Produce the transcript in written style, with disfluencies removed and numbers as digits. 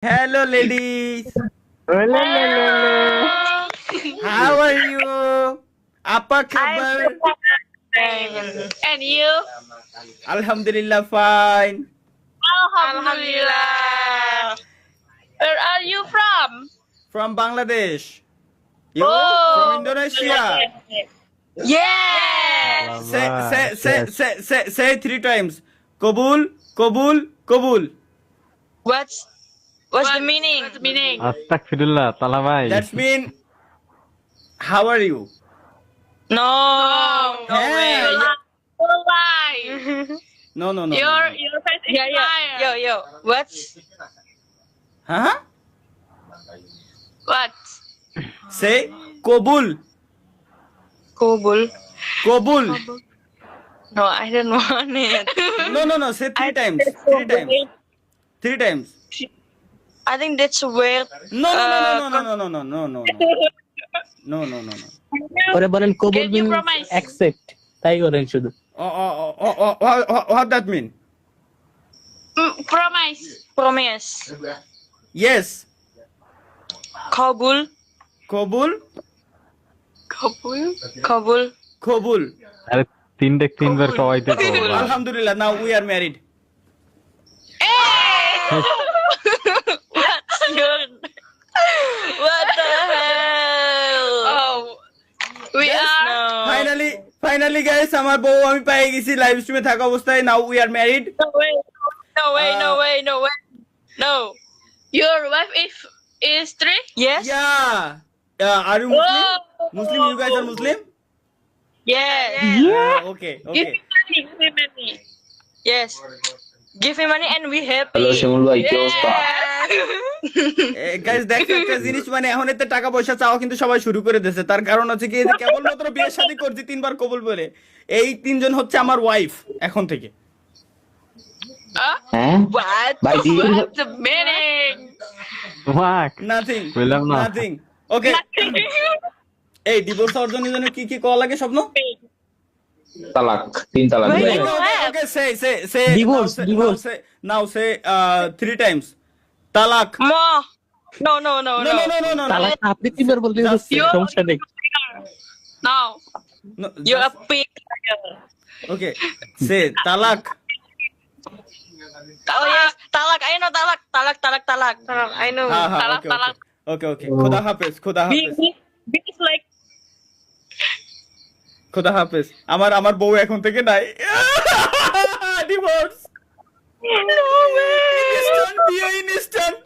Hello, ladies. Hello. How are you? Apa kabar? And you? Alhamdulillah, fine. Alhamdulillah. Where are you from? From Bangladesh. You? Oh. From Indonesia. Yes. Say 3 times. Kabul, Kabul, Kabul. What's the meaning? What's the meaning? আস্তাগফিরুল্লাহ তালা ভাই That's mean, how are you? No. No Hey. way. You lie. No. Your face is liar. Yo. What's Huh? what? Say Kabul, Kabul. Kabul. No, I don't want it. No. Say 3 times. 3 times. 3 times. I think that's weird. No. ওরে বলেন কবুল Can you mean promise? Accept তাই করেন শুধু What that mean? Promise. Promise. Yes. Kabul. Kabul, Kabul. Kabul. আরে তিনবার কওয়াইতে তো Alhamdulillah, now we are married. What the hell? Oh, we Yes, are. Finally guys, আমার বউ আমি পেয়ে গেছি লাইভ স্ট্রিমে থাকা অবস্থায়। Now we are married. No way. No. Your wife is 3? Yes. Yeah. Are you Muslim? Muslim, you guys are Muslim? Yes. Okay. Give me money. Yes. Give me money and we happy. Hello Shimul ভাই কি অবস্থা? Guys দেখো একটা জিনিস, মানে এখন এতে টাকা পয়সা চাওয়া কিন্তু সবাই শুরু করে দিয়েছে। তার কারণ হচ্ছে কি, এই যে কেবলমাত্র বিয়ে শাদী করছি 3বার কবুল বলে, এই 3জন হচ্ছে আমার ওয়াইফ এখন থেকে। হ্যাঁ What? ভাই What's the meaning? Walk nothing বললাম না। ওকে, এই ডিভোর্স অর্জনের জন্য কি করা লাগে স্বপ্ন? তালাক 3 তালাক Wait, ভাই। Okay, say Divorce. now say 3 times তালাক। More. No. No. তালাক আপনি তিনবার বলতে হচ্ছে You're সমস্যা নেই No. No, You're a just- pig. okay, say talak. Oh yes, talak. I know talak. Talak. I know. Talak. Okay. Khuda hafiz. Big is like Khuda hafiz. আমার বউ এখন থেকে নাই। ডিভোর্স। no way. Instant.